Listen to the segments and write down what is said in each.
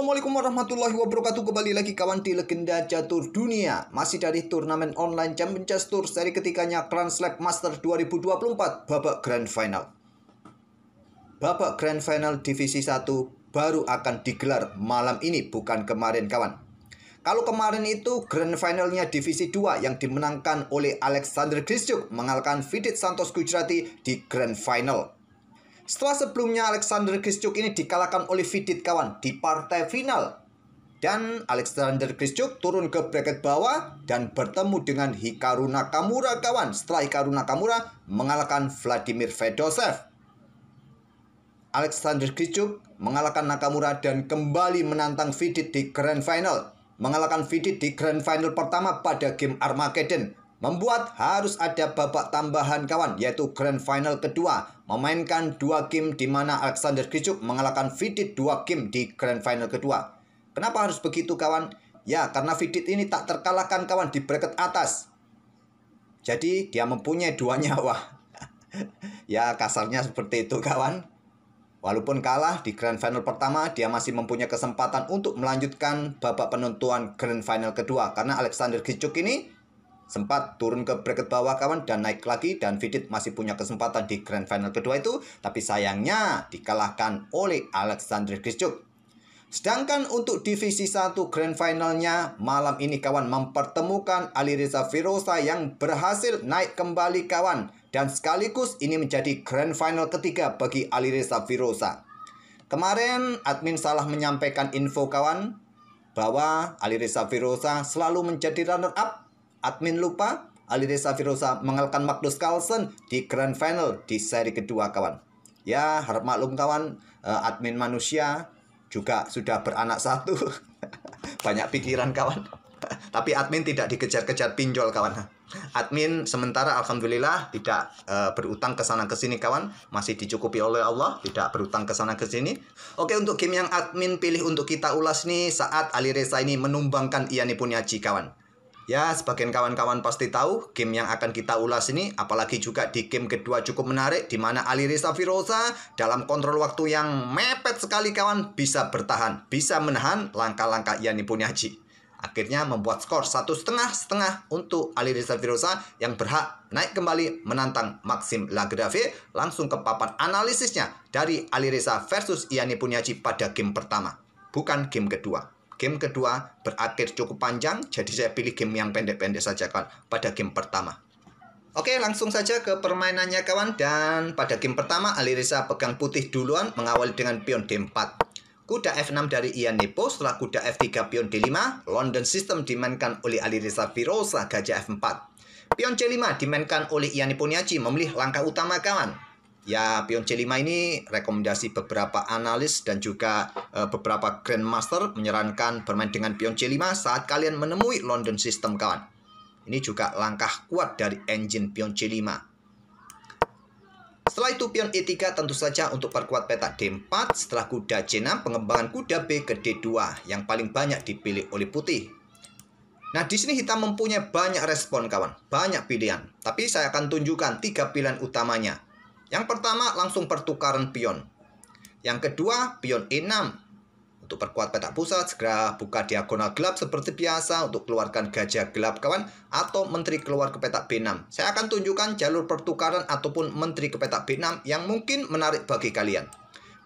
Assalamualaikum warahmatullahi wabarakatuh. Kembali lagi kawan di Legenda Catur Dunia. Masih dari turnamen online Champion Chess Tour seri ketiganya Grand Slam Master 2024 babak Grand Final. Babak Grand Final Divisi 1 baru akan digelar malam ini, bukan kemarin kawan. Kalau kemarin itu Grand Finalnya Divisi 2 yang dimenangkan oleh Alexander Grischuk mengalahkan Vidit Santos Gujrati di Grand Final. Setelah sebelumnya Alexander Grischuk ini dikalahkan oleh Vidit kawan di partai final. Dan Alexander Grischuk turun ke bracket bawah dan bertemu dengan Hikaru Nakamura kawan. Setelah Hikaru Nakamura mengalahkan Vladimir Fedosev. Alexander Grischuk mengalahkan Nakamura dan kembali menantang Vidit di Grand Final. Mengalahkan Vidit di Grand Final pertama pada game Armageddon. Membuat harus ada babak tambahan kawan, yaitu Grand Final kedua. Memainkan 2 game di mana Alexander Grischuk mengalahkan Vidit 2 game di Grand Final kedua. Kenapa harus begitu kawan? Ya, karena Vidit ini tak terkalahkan kawan di bracket atas. Jadi dia mempunyai 2 nyawa. Ya, kasarnya seperti itu kawan. Walaupun kalah di Grand Final pertama, dia masih mempunyai kesempatan untuk melanjutkan babak penentuan Grand Final kedua. Karena Alexander Grischuk ini sempat turun ke bracket bawah kawan dan naik lagi, dan Vidit masih punya kesempatan di Grand Final kedua itu, tapi sayangnya dikalahkan oleh Alexander Grischuk. Sedangkan untuk Divisi 1 Grand Finalnya malam ini kawan mempertemukan Alireza Firoza yang berhasil naik kembali kawan, dan sekaligus ini menjadi Grand Final ketiga bagi Alireza Firoza. Kemarin admin salah menyampaikan info kawan bahwa Alireza Firoza selalu menjadi runner up. Admin lupa Alireza Firoza mengalahkan Magnus Carlsen di Grand Final di seri kedua kawan. Ya, harap maklum kawan, admin manusia juga sudah beranak satu. Banyak pikiran kawan. Tapi admin tidak dikejar-kejar pinjol kawan. Admin sementara alhamdulillah tidak berutang ke sana ke sini kawan, masih dicukupi oleh Allah, tidak berutang ke sana ke sini. Oke, untuk game yang admin pilih untuk kita ulas nih saat Alireza ini menumbangkan Iani Punyaji kawan. Ya, sebagian kawan-kawan pasti tahu game yang akan kita ulas ini, apalagi juga di game kedua cukup menarik, di mana Alireza Firoza dalam kontrol waktu yang mepet sekali kawan bisa bertahan, bisa menahan langkah-langkah Iani Punyaji. Akhirnya membuat skor 1,5 untuk Alireza Firoza yang berhak naik kembali menantang Maxim Lagrave. Langsung ke papan analisisnya dari Alireza versus Iani Punyaji pada game pertama, bukan game kedua. Game kedua berakhir cukup panjang, jadi saya pilih game yang pendek-pendek saja kawan pada game pertama. Oke, langsung saja ke permainannya kawan. Dan pada game pertama Alireza pegang putih duluan, mengawali dengan pion D4. Kuda F6 dari Ian Nepo, setelah kuda F3 pion D5. London System dimainkan oleh Alireza Firoza, gajah F4. Pion C5 dimainkan oleh Iani Punyaji, memilih langkah utama kawan. Ya, pion C5 ini rekomendasi beberapa analis dan juga beberapa Grandmaster menyarankan bermain dengan pion C5 saat kalian menemui London System kawan. Ini juga langkah kuat dari engine pion C5. Setelah itu pion E3 tentu saja untuk perkuat peta D4. Setelah kuda C6, pengembangan kuda B ke D2 yang paling banyak dipilih oleh putih. Nah, di sini hitam mempunyai banyak respon kawan, banyak pilihan. Tapi saya akan tunjukkan 3 pilihan utamanya. Yang pertama langsung pertukaran pion. Yang kedua pion E6. Untuk perkuat petak pusat segera buka diagonal gelap seperti biasa untuk keluarkan gajah gelap kawan, atau menteri keluar ke petak B6. Saya akan tunjukkan jalur pertukaran ataupun menteri ke petak B6 yang mungkin menarik bagi kalian.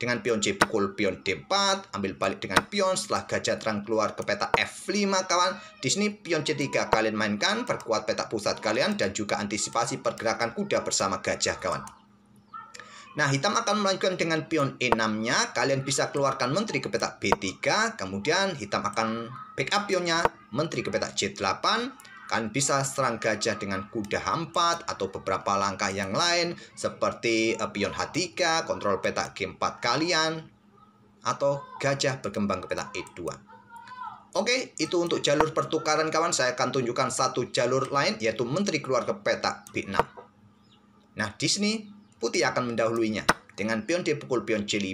Dengan pion C pukul pion D4, ambil balik dengan pion setelah gajah terang keluar ke petak F5 kawan. Di sini pion C3 kalian mainkan, perkuat petak pusat kalian dan juga antisipasi pergerakan kuda bersama gajah kawan. Nah, hitam akan melanjutkan dengan pion E6-nya. Kalian bisa keluarkan menteri ke petak B3. Kemudian hitam akan backup pionnya menteri ke petak C8. Kalian bisa serang gajah dengan kuda H4 atau beberapa langkah yang lain seperti pion H3, kontrol petak G4 kalian, atau gajah berkembang ke petak E2. Oke, itu untuk jalur pertukaran kawan. Saya akan tunjukkan satu jalur lain, yaitu menteri keluar ke petak B6. Nah, di sini putih akan mendahuluinya. Dengan pion D pukul pion C5,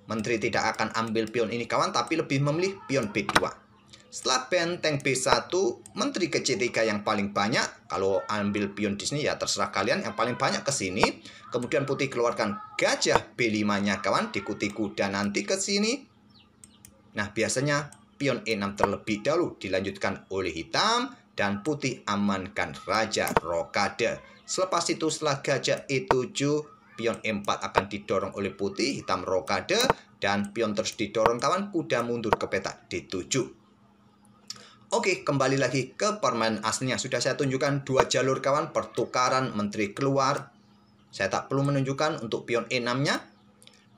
menteri tidak akan ambil pion ini kawan, tapi lebih memilih pion B2. Setelah benteng B1, menteri ke C3 yang paling banyak. Kalau ambil pion di sini ya terserah kalian, yang paling banyak ke sini. Kemudian putih keluarkan gajah B5-nya kawan, diikuti kuda nanti ke sini. Nah, biasanya pion E6 terlebih dahulu dilanjutkan oleh hitam dan putih amankan raja rokade. Selepas itu setelah gajah E7, pion E4 akan didorong oleh putih, hitam rokade, dan pion terus didorong kawan, kuda mundur ke petak D7. Oke, kembali lagi ke permainan aslinya. Sudah saya tunjukkan dua jalur kawan, pertukaran menteri keluar. Saya tak perlu menunjukkan untuk pion E6-nya.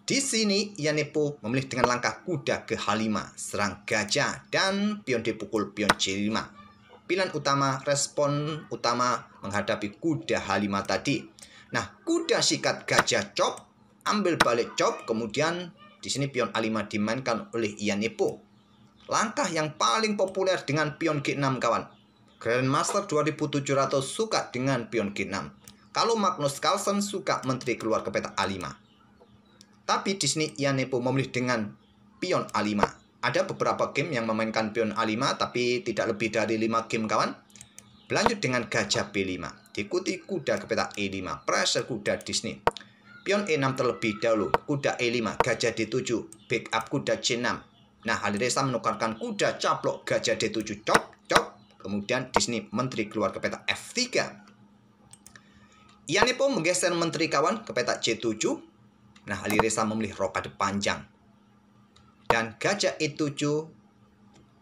Di sini Yanepo memilih dengan langkah kuda ke H5, serang gajah, dan pion dipukul pion C5. Pilihan utama, respon utama menghadapi kuda H5 tadi. Nah, kuda sikat gajah chop, ambil balik chop, kemudian di sini pion A5 dimainkan oleh Yanepo. Langkah yang paling populer dengan pion G6 kawan. Grandmaster 2700 suka dengan pion G6. Kalau Magnus Carlsen suka menteri keluar ke petak A5. Tapi di sini Yanepo memilih dengan pion A5. Ada beberapa game yang memainkan pion A5 tapi tidak lebih dari 5 game kawan. Berlanjut dengan gajah B5. Diikuti kuda ke petak E5. Pressure kuda di sini. Pion E6 terlebih dahulu. Kuda E5, gajah D7. Backup kuda C6. Nah, Alireza menukarkan kuda caplok gajah D7 cop. Kemudian di sini menteri keluar ke petak F3. Yanepo menggeser menteri kawan ke petak C7. Nah, Alireza memilih rokade panjang. Dan gajah E7,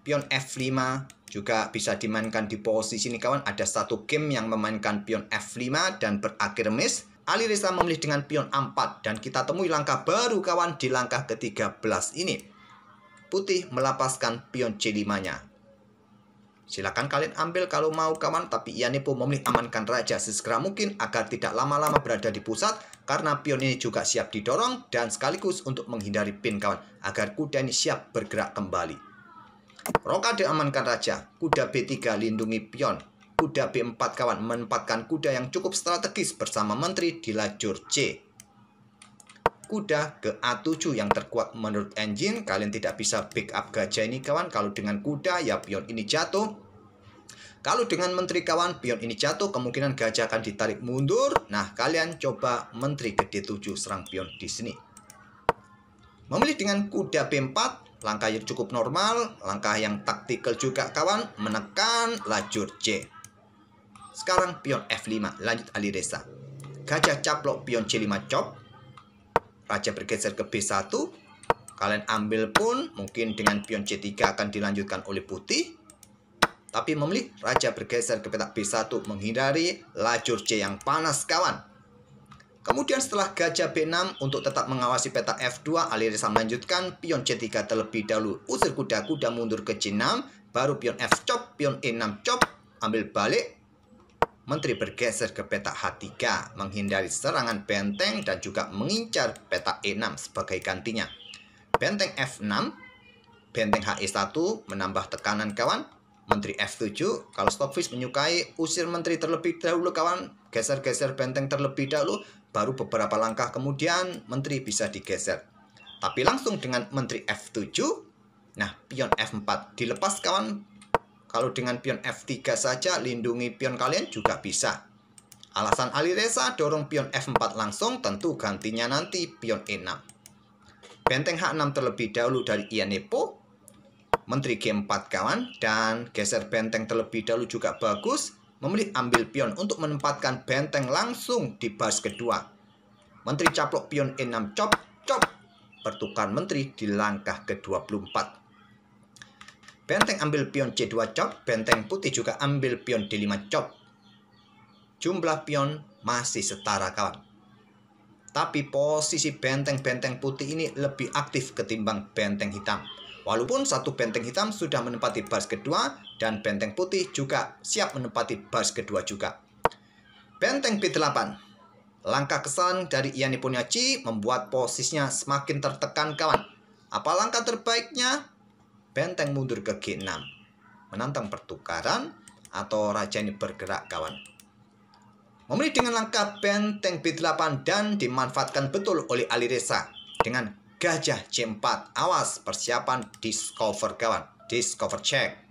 pion F5 juga bisa dimainkan di posisi ini kawan. Ada satu game yang memainkan pion F5 dan berakhir miss. Alireza memilih dengan pion A4 dan kita temui langkah baru kawan di langkah ke-13 ini. Putih melapaskan pion C5-nya. Silakan kalian ambil kalau mau kawan, tapi Yanepo memilih amankan raja sesegera mungkin agar tidak lama-lama berada di pusat karena pion ini juga siap didorong dan sekaligus untuk menghindari pin kawan agar kuda ini siap bergerak kembali. Rokade amankan raja, kuda B3 lindungi pion, kuda B4 kawan menempatkan kuda yang cukup strategis bersama menteri di lajur C. Kuda ke A7 yang terkuat menurut engine. Kalian tidak bisa backup gajah ini kawan. Kalau dengan kuda ya pion ini jatuh. Kalau dengan menteri kawan pion ini jatuh, kemungkinan gajah akan ditarik mundur. Nah, kalian coba menteri ke D7 serang pion di sini. Memilih dengan kuda B4, langkah yang cukup normal, langkah yang taktikal juga kawan, menekan lajur C. Sekarang pion F5, lanjut Alireza. Gajah caplok pion C5 chop. Raja bergeser ke B1. Kalian ambil pun mungkin dengan pion C3 akan dilanjutkan oleh putih. Tapi memilih raja bergeser ke petak B1 menghindari lajur C yang panas kawan. Kemudian setelah gajah B6 untuk tetap mengawasi petak F2, Alireza melanjutkan pion C3 terlebih dahulu. Usir kuda mundur ke C6. Baru pion F chop, pion E6 chop. Ambil balik. Menteri bergeser ke petak H3, menghindari serangan benteng dan juga mengincar petak E6 sebagai gantinya. Benteng F6, benteng HE1 menambah tekanan kawan. Menteri F7, kalau Stockfish menyukai usir menteri terlebih dahulu kawan. Geser-geser benteng terlebih dahulu, baru beberapa langkah kemudian menteri bisa digeser. Tapi langsung dengan menteri F7, nah pion F4 dilepas kawan. Kalau dengan pion F3 saja lindungi pion kalian juga bisa. Alasan Alireza dorong pion F4 langsung, tentu gantinya nanti pion E6. Benteng H6 terlebih dahulu dari Yanepo. Menteri G4 kawan, dan geser benteng terlebih dahulu juga bagus. Memilih ambil pion untuk menempatkan benteng langsung di baris kedua. Menteri caplok pion E6 chop. Bertukar menteri di langkah ke-24. Benteng ambil pion C2 chop, benteng putih juga ambil pion D5 chop. Jumlah pion masih setara kawan. Tapi posisi benteng-benteng putih ini lebih aktif ketimbang benteng hitam. Walaupun satu benteng hitam sudah menempati baris kedua dan benteng putih juga siap menempati baris kedua juga. Benteng B8. Langkah kesalahan dari Yanepo Niachi membuat posisinya semakin tertekan kawan. Apa langkah terbaiknya? Benteng mundur ke G6, menantang pertukaran atau raja ini bergerak kawan. Memilih dengan langkah benteng B8 dan dimanfaatkan betul oleh Alireza dengan gajah C4. Awas, persiapan discover kawan, discover check.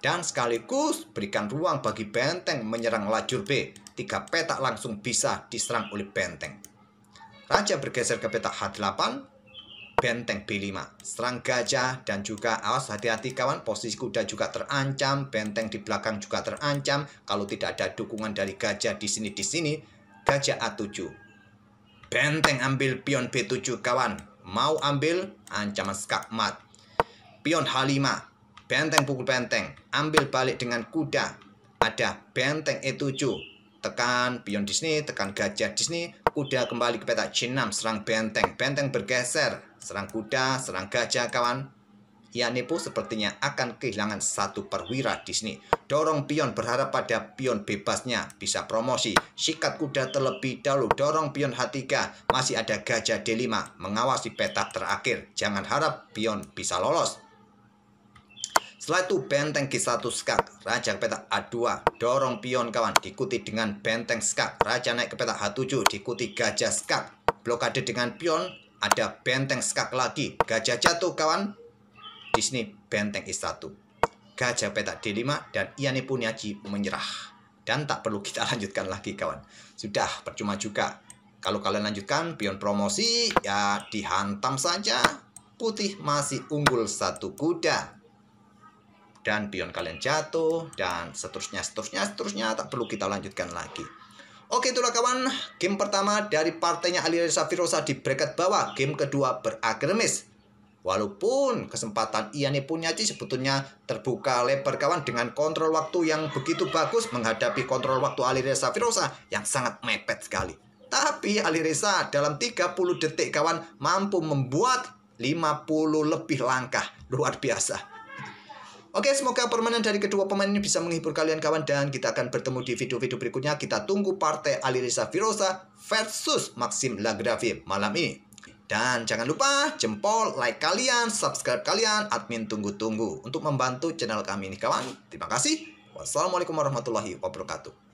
Dan sekaligus berikan ruang bagi benteng menyerang lajur B. 3 petak langsung bisa diserang oleh benteng. Raja bergeser ke petak H8. benteng B5. Serang gajah dan juga awas hati-hati kawan, posisi kuda juga terancam, benteng di belakang juga terancam. Kalau tidak ada dukungan dari gajah di sini, gajah A7. Benteng ambil pion B7 kawan. Mau ambil ancaman skakmat. Pion H5. Benteng pukul benteng. Ambil balik dengan kuda. Ada benteng E7. Tekan pion di sini, tekan gajah di sini. Kuda kembali ke petak C6, serang benteng. Benteng bergeser, serang kuda, serang gajah kawan. Yanepo sepertinya akan kehilangan satu perwira di sini. Dorong pion, berharap pada pion bebasnya bisa promosi. Sikat kuda terlebih dahulu, dorong pion H3. Masih ada gajah D5 mengawasi petak terakhir. Jangan harap pion bisa lolos. Setelah itu benteng G1 skak, raja ke petak A2, dorong pion kawan, diikuti dengan benteng skak, raja naik ke petak H7, diikuti gajah skak, blokade dengan pion, ada benteng skak lagi, gajah jatuh kawan, di sini benteng I1, gajah petak D5 dan Iyane Punyaji menyerah, dan tak perlu kita lanjutkan lagi kawan, sudah percuma juga. Kalau kalian lanjutkan pion promosi ya dihantam saja, putih masih unggul satu kuda. Dan pion kalian jatuh, dan seterusnya, tak perlu kita lanjutkan lagi. Oke, itulah kawan, game pertama dari partainya Alireza Firoza di bracket bawah. Game kedua berakhir miss. Walaupun kesempatan Iyane Punyaji sebetulnya terbuka lebar kawan, dengan kontrol waktu yang begitu bagus menghadapi kontrol waktu Alireza Firoza yang sangat mepet sekali. Tapi Alireza dalam 30 detik kawan mampu membuat 50 lebih langkah. Luar biasa. Oke, semoga permainan dari kedua pemain ini bisa menghibur kalian kawan, dan kita akan bertemu di video-video berikutnya. Kita tunggu partai Alireza Firoza versus Maxim Lagrave malam ini. Dan jangan lupa jempol, like kalian, subscribe kalian, admin tunggu-tunggu untuk membantu channel kami ini kawan. Terima kasih. Wassalamualaikum warahmatullahi wabarakatuh.